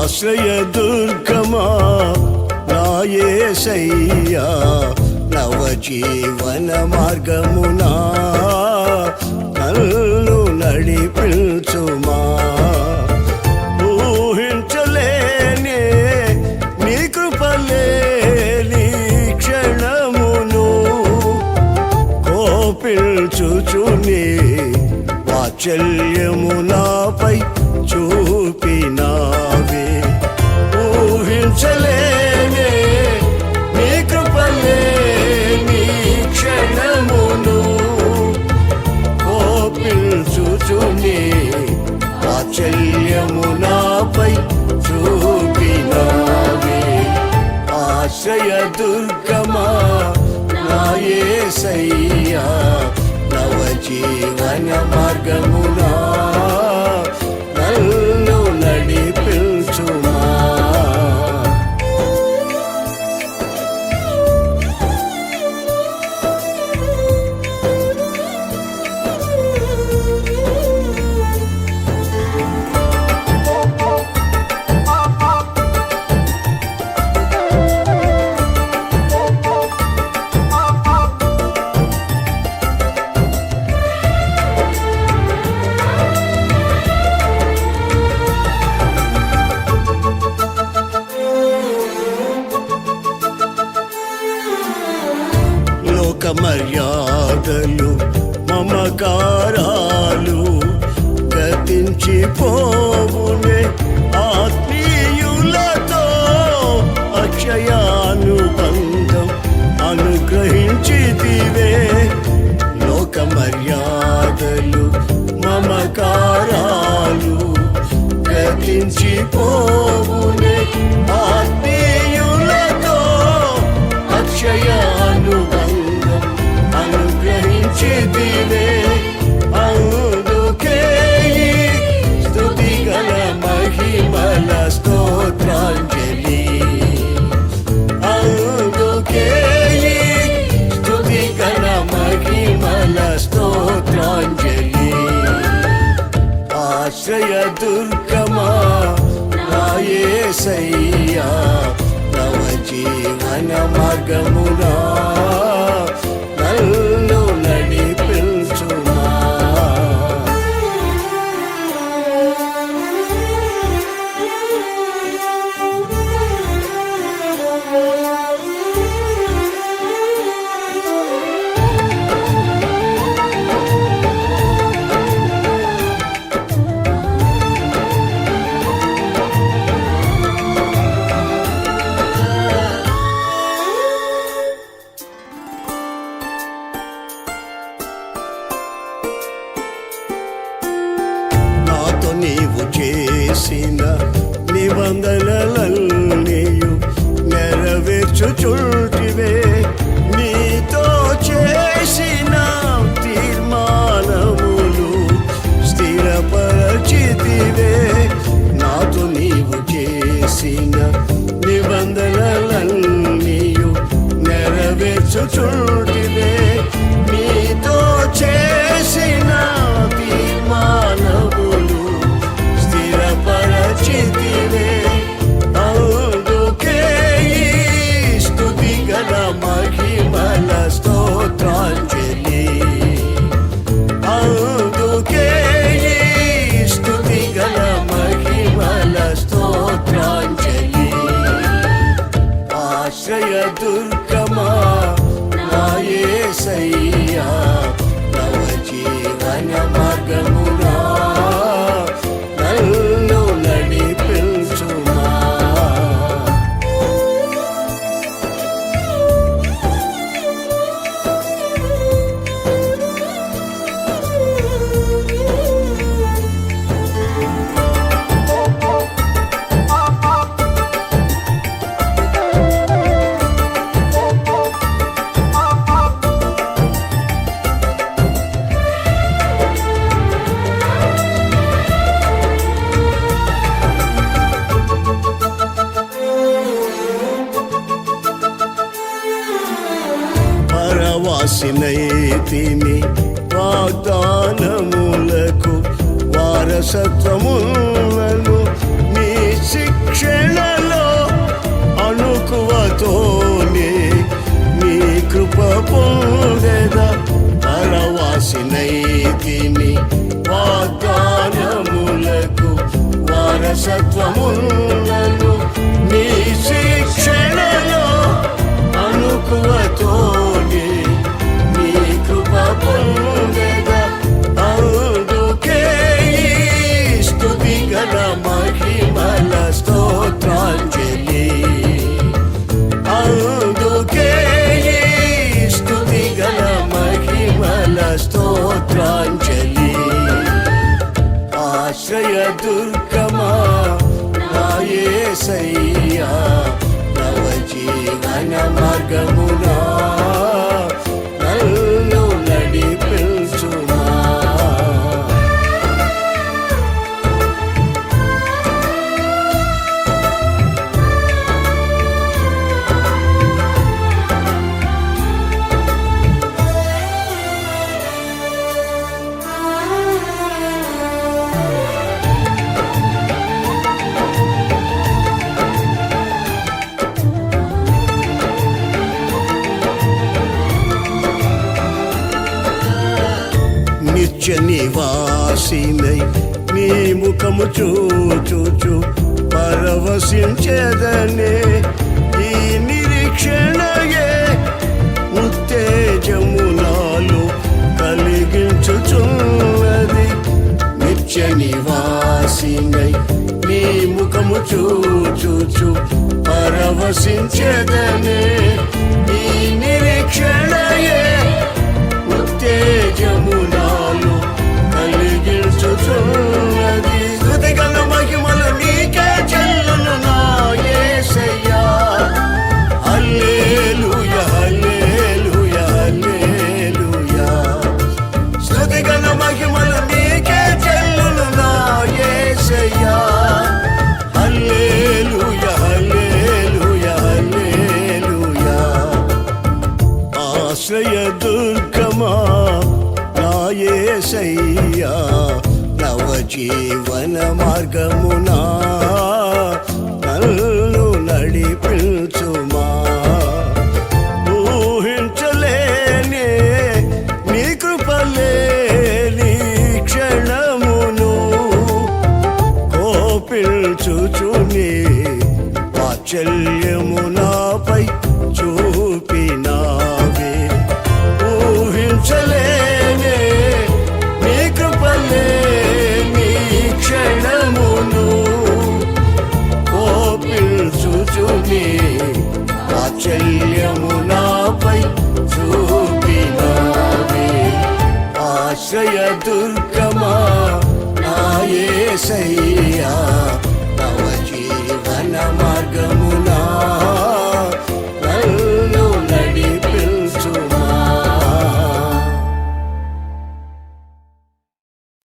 ఆశ్రయదుర్గమా నా యేసయ్యా నవజీవన మార్గమునా నన్ను నడిపించుమా. ఊహించలేనే నీ కృపలేని క్షణమును కోపించుచుని వాత్సల్యము నాపై చూపినావే. ఊహించలేనే నీ కృపలేని క్షణమును కోపించుచుని వాత్సల్యము నాపై చూపినావే. ఆశ్రయదుర్గమా నా యేసయ్యా నవజీవన మార్గమునా నన్ను నడిపించుమా. మర్యాదలు మమకారాలు గతించిపోవునే ఆత్మీయులతో అక్షయానుబంధం అనుగ్రహించితివే. లోక మర్యాదలు మమకారాలు గతించిపోవునే ఆత్మీయులతో అక్షయానుబంధం అనుగ్రహించితివే. అందుకే స్తుతిగల మహిమల స్తోత్రాంజలి. అందుకే స్తుతిగల మహిమల స్తోత్రాంజలి. ఆశ్రయదుర్గమా నా యేసయ్యా నవజీవన మార్గమునా నన్ను నడిపించుమా. నీవు చేసిన నిబంధనలన్నీయు నెరవేర్చుచుంటివే. నీతో చేసిన తీర్మానములు స్థిరపరచితివే. నాతో నీవు చేసిన నిబంధనలన్నీయు నెరవేర్చుచుంటివే. నీతో చేసిన తీర్మానములు స్థిరపరచితివే. అందుకే స్తుతిగల మహిమల స్తోత్రాంజలి. అందుకే స్తుతిగల మహిమల స్తోత్రాంజలి. ఆశ్రయదుర్గమా నా యేసయ్యా నవజీవన మార్గమునా నన్ను నడిపించుమా. వాసినైతిని వాగ్దానములకు వారసత్వములను నీ శిక్ష పొందెద పరవాసినైతిని వాగ్దానములకు వారసత్వములను నీ శిక్షణలో అనుకువతోనే నీ కృప పొందెద అందుకే స్తుతి గల మహిమల స్తోత్రాంజలి అందుకే స్తుతి గల మహిమల స్తోత్రాంజలి ఆశ్రయ దుర్గమా నా యేసయ్యా నవ జీవన మార్గమునా నన్ను నడిపించుమా నిత్య నివాసినై నీ ముఖము చూచు పరవశించేదనే ఈ నిరీక్షణయే ఉత్తేజము నాలో కలిగించుచున్నది నిత్య నివాసినై నీ ముఖము చూచు పరవశించేదనే ఈ నిరీక్షణయే ఉత్తేజము నాలో కలిగించుచున్నది స్తుతి గల మహిమలు నీకే చెల్లును నా యేసయ్యా హల్లెలూయా హల్లెలూయా హల్లెలూయా స్తుతి గల మహిమలు నీకే చెల్లును నా యేసయ్యా హల్లెలూయా హల్లెలూయా హల్లెలూయా ఆశ్రయ దుర్గమా నా యేసయ్యా నవ జీవన మార్గమునా నన్ను నడిపించుమా ఊహించలేనే నీ కృపలేని క్షణమును కోపించుచుని వాత్సల్యము నాపై చూపినావే ఊహించలేనే నీ కృపలేని క్షణమును కోపించుచుని వాత్సల్యము నాపై చూపినావే ఆశ్రయ దుర్గమా నా యేసయ్యా నవ జీవన మార్గము